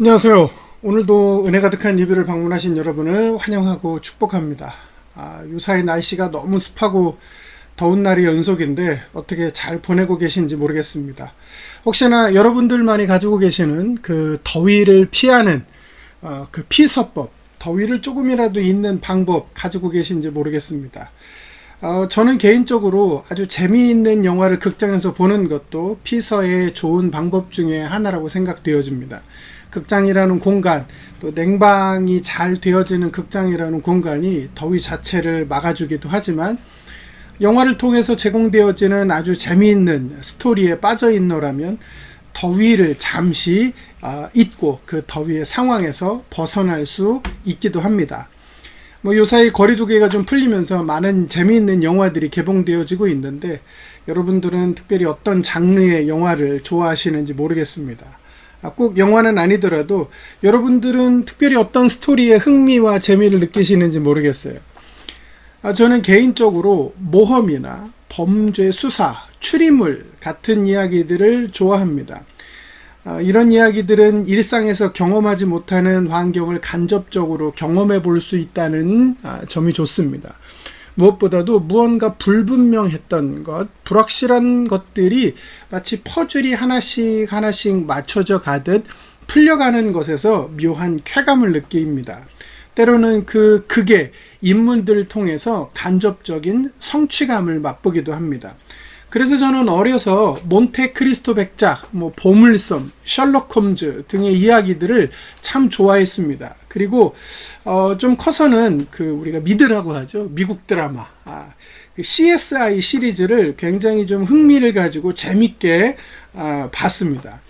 안녕하세요. 오늘도 은혜 가득한 리뷰를 방문하신 여러분을 환영하고 축복합니다. 요사이 날씨가 너무 습하고 더운 날이 연속인데 어떻게 잘 보내고 계신지 모르겠습니다. 혹시나 여러분들만이 가지고 계시는 그 더위를 피하는 그 피서법, 더위를 조금이라도 잊는 방법 가지고 계신지 모르겠습니다. 저는 개인적으로 아주 재미있는 영화를 극장에서 보는 것도 피서의 좋은 방법 중에 하나라고 생각되어집니다. 극장이라는 공간, 또 냉방이 잘 되어지는 극장이라는 공간이 더위 자체를 막아주기도 하지만 영화를 통해서 제공되어지는 아주 재미있는 스토리에 빠져있노라면 더위를 잠시 잊고 그 더위의 상황에서 벗어날 수 있기도 합니다. 요사이 거리두기가 좀 풀리면서 많은 재미있는 영화들이 개봉되어지고 있는데 여러분들은 특별히 어떤 장르의 영화를 좋아하시는지 모르겠습니다. 꼭 영화는 아니더라도 여러분들은 특별히 어떤 스토리에 흥미와 재미를 느끼시는지 모르겠어요. 저는 개인적으로 모험이나 범죄 수사, 추리물 같은 이야기들을 좋아합니다. 이런 이야기들은 일상에서 경험하지 못하는 환경을 간접적으로 경험해 볼 수 있다는 점이 좋습니다. 무엇보다도 무언가 불분명했던 것, 불확실한 것들이 마치 퍼즐이 하나씩 맞춰져 가듯 풀려가는 것에서 묘한 쾌감을 느낍니다. 때로는 그 극의 인물들을 통해서 간접적인 성취감을 맛보기도 합니다. 그래서 저는 어려서 몬테크리스토 백작, 보물섬, 셜록 홈즈 등의 이야기들을 참 좋아했습니다. 그리고 좀 커서는 우리가 미드라고 하죠. 미국 드라마, 그 CSI 시리즈를 굉장히 좀 흥미를 가지고 재밌게 봤습니다.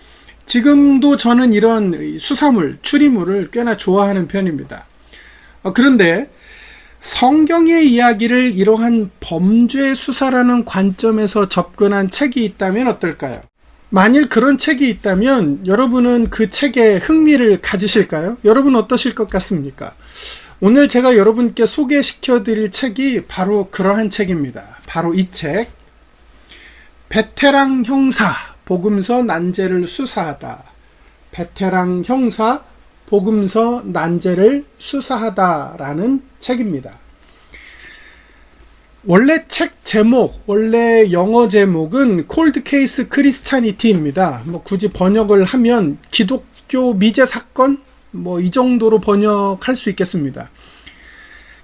지금도 저는 이런 수사물, 추리물을 꽤나 좋아하는 편입니다. 그런데 성경의 이야기를 이러한 범죄 수사라는 관점에서 접근한 책이 있다면 어떨까요? 만일 그런 책이 있다면 여러분은 그 책에 흥미를 가지실까요? 여러분 어떠실 것 같습니까? 오늘 제가 여러분께 소개시켜 드릴 책이 바로 그러한 책입니다. 바로 이 책, 베테랑 형사 복음서 난제를 수사하다. 베테랑 형사 복음서 난제를 수사하다라는 책입니다. 원래 책 제목, 원래 영어 제목은 콜드 케이스 크리스찬이티입니다. 굳이 번역을 하면 기독교 미제 사건? 이 정도로 번역할 수 있겠습니다.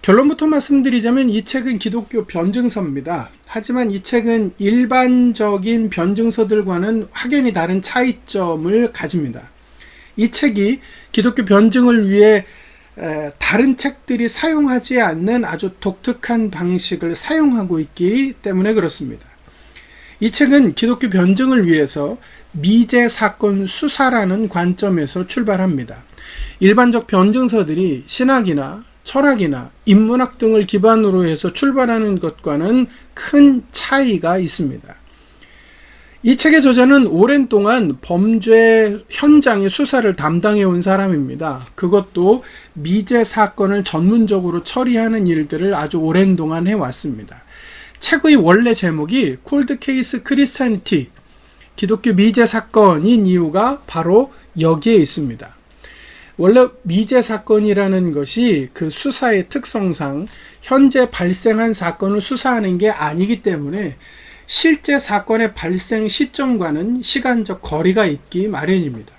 결론부터 말씀드리자면 이 책은 기독교 변증서입니다. 하지만 이 책은 일반적인 변증서들과는 확연히 다른 차이점을 가집니다. 이 책이 기독교 변증을 위해 다른 책들이 사용하지 않는 아주 독특한 방식을 사용하고 있기 때문에 그렇습니다. 이 책은 기독교 변증을 위해서 미제 사건 수사라는 관점에서 출발합니다. 일반적 변증서들이 신학이나 철학이나 인문학 등을 기반으로 해서 출발하는 것과는 큰 차이가 있습니다. 이 책의 저자는 오랜 동안 범죄 현장의 수사를 담당해 온 사람입니다. 그것도 미제 사건을 전문적으로 처리하는 일들을 아주 오랜 동안 해왔습니다. 책의 원래 제목이 콜드 케이스 크리스찬이티, 기독교 미제 사건인 이유가 바로 여기에 있습니다. 원래 미제 사건이라는 것이 그 수사의 특성상 현재 발생한 사건을 수사하는 게 아니기 때문에 실제 사건의 발생 시점과는 시간적 거리가 있기 마련입니다.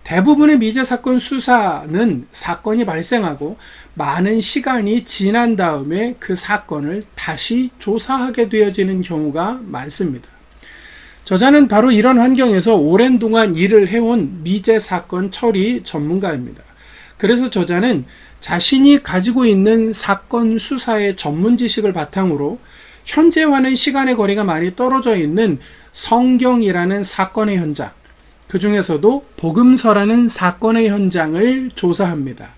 대부분의 미제 사건 수사는 사건이 발생하고 많은 시간이 지난 다음에 그 사건을 다시 조사하게 되어지는 경우가 많습니다. 저자는 바로 이런 환경에서 오랜 동안 일을 해온 미제 사건 처리 전문가입니다. 그래서 저자는 자신이 가지고 있는 사건 수사의 전문 지식을 바탕으로 현재와는 시간의 거리가 많이 떨어져 있는 성경이라는 사건의 현장, 그 중에서도 복음서라는 사건의 현장을 조사합니다.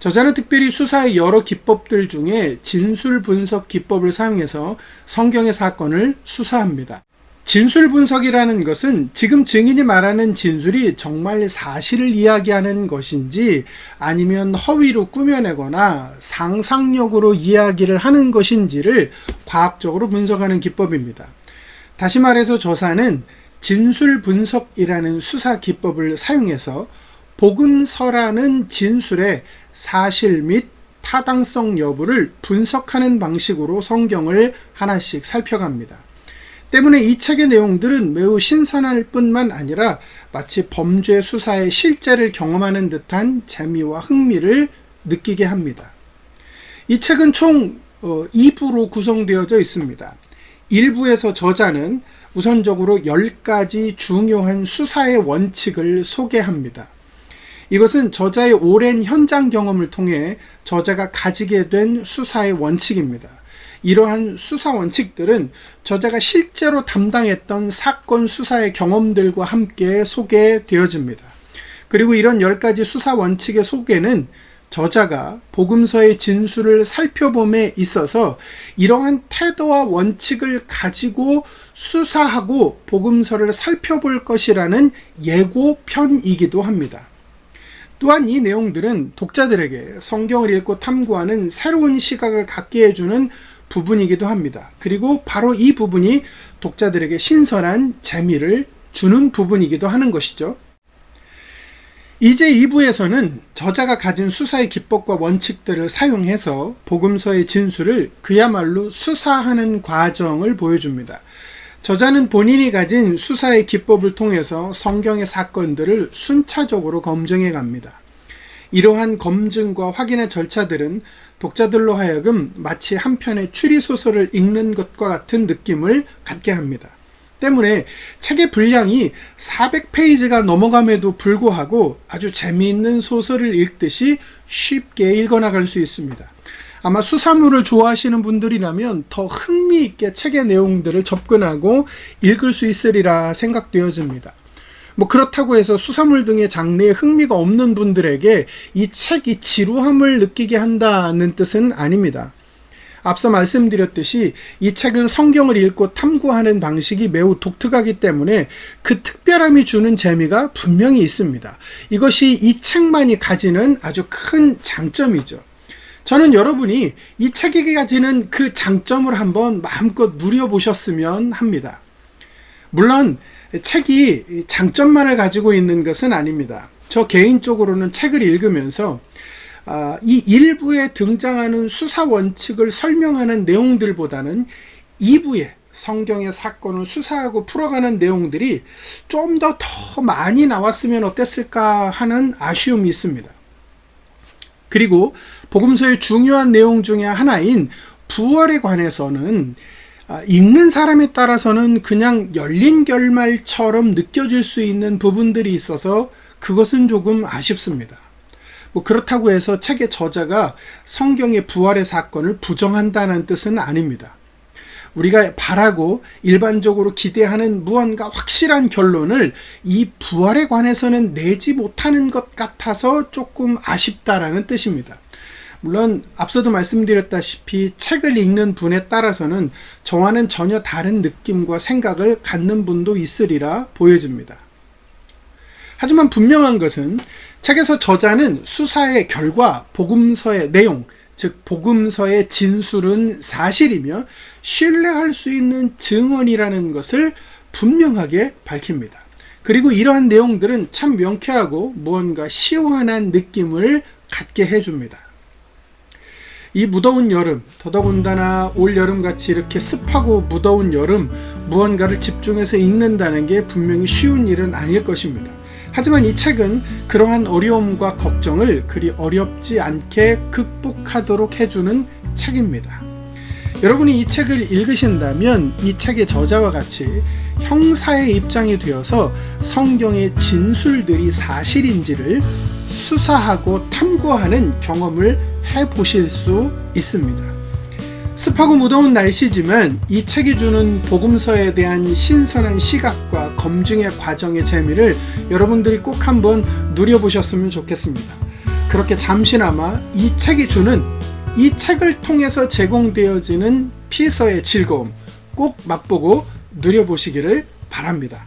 저자는 특별히 수사의 여러 기법들 중에 진술 분석 기법을 사용해서 성경의 사건을 수사합니다. 진술 분석이라는 것은 지금 증인이 말하는 진술이 정말 사실을 이야기하는 것인지 아니면 허위로 꾸며내거나 상상력으로 이야기를 하는 것인지를 과학적으로 분석하는 기법입니다. 다시 말해서 저자는 진술 분석이라는 수사 기법을 사용해서 복음서라는 진술의 사실 및 타당성 여부를 분석하는 방식으로 성경을 하나씩 살펴갑니다. 때문에 이 책의 내용들은 매우 신선할 뿐만 아니라 마치 범죄 수사의 실제를 경험하는 듯한 재미와 흥미를 느끼게 합니다. 이 책은 총 2부로 구성되어져 있습니다. 1부에서 저자는 우선적으로 10가지 중요한 수사의 원칙을 소개합니다. 이것은 저자의 오랜 현장 경험을 통해 저자가 가지게 된 수사의 원칙입니다. 이러한 수사 원칙들은 저자가 실제로 담당했던 사건 수사의 경험들과 함께 소개되어집니다. 그리고 이런 10가지 수사 원칙의 소개는 저자가 복음서의 진술을 살펴봄에 있어서 이러한 태도와 원칙을 가지고 수사하고 복음서를 살펴볼 것이라는 예고편이기도 합니다. 또한 이 내용들은 독자들에게 성경을 읽고 탐구하는 새로운 시각을 갖게 해주는 부분이기도 합니다. 그리고 바로 이 부분이 독자들에게 신선한 재미를 주는 부분이기도 하는 것이죠. 이제 2부에서는 저자가 가진 수사의 기법과 원칙들을 사용해서 복음서의 진술을 그야말로 수사하는 과정을 보여줍니다. 저자는 본인이 가진 수사의 기법을 통해서 성경의 사건들을 순차적으로 검증해 갑니다. 이러한 검증과 확인의 절차들은 독자들로 하여금 마치 한 편의 추리소설을 읽는 것과 같은 느낌을 갖게 합니다. 때문에 책의 분량이 400페이지가 넘어감에도 불구하고 아주 재미있는 소설을 읽듯이 쉽게 읽어나갈 수 있습니다. 아마 수사물을 좋아하시는 분들이라면 더 흥미있게 책의 내용들을 접근하고 읽을 수 있으리라 생각되어집니다. 그렇다고 해서 수사물 등의 장르에 흥미가 없는 분들에게 이 책이 지루함을 느끼게 한다는 뜻은 아닙니다. 앞서 말씀드렸듯이 이 책은 성경을 읽고 탐구하는 방식이 매우 독특하기 때문에 그 특별함이 주는 재미가 분명히 있습니다. 이것이 이 책만이 가지는 아주 큰 장점이죠. 저는 여러분이 이 책이 가지는 그 장점을 한번 마음껏 누려보셨으면 합니다. 물론 책이 장점만을 가지고 있는 것은 아닙니다. 저 개인적으로는 책을 읽으면서 이 1부에 등장하는 수사 원칙을 설명하는 내용들보다는 2부에 성경의 사건을 수사하고 풀어가는 내용들이 좀 더 많이 나왔으면 어땠을까 하는 아쉬움이 있습니다. 그리고 복음서의 중요한 내용 중에 하나인 부활에 관해서는 읽는 사람에 따라서는 그냥 열린 결말처럼 느껴질 수 있는 부분들이 있어서 그것은 조금 아쉽습니다. 그렇다고 해서 책의 저자가 성경의 부활의 사건을 부정한다는 뜻은 아닙니다. 우리가 바라고 일반적으로 기대하는 무언가 확실한 결론을 이 부활에 관해서는 내지 못하는 것 같아서 조금 아쉽다라는 뜻입니다. 물론 앞서도 말씀드렸다시피 책을 읽는 분에 따라서는 저와는 전혀 다른 느낌과 생각을 갖는 분도 있으리라 보여집니다. 하지만 분명한 것은 책에서 저자는 수사의 결과, 복음서의 내용, 즉 복음서의 진술은 사실이며 신뢰할 수 있는 증언이라는 것을 분명하게 밝힙니다. 그리고 이러한 내용들은 참 명쾌하고 무언가 시원한 느낌을 갖게 해줍니다. 이 무더운 여름, 더더군다나 올여름같이 이렇게 습하고 무더운 여름, 무언가를 집중해서 읽는다는 게 분명히 쉬운 일은 아닐 것입니다. 하지만 이 책은 그러한 어려움과 걱정을 그리 어렵지 않게 극복하도록 해주는 책입니다. 여러분이 이 책을 읽으신다면 이 책의 저자와 같이 형사의 입장이 되어서 성경의 진술들이 사실인지를 수사하고 탐구하는 경험을 해보실 수 있습니다. 습하고 무더운 날씨지만 이 책이 주는 복음서에 대한 신선한 시각과 검증의 과정의 재미를 여러분들이 꼭 한번 누려보셨으면 좋겠습니다. 그렇게 잠시나마 이 책이 주는, 이 책을 통해서 제공되어지는 피서의 즐거움 꼭 맛보고 누려보시기를 바랍니다.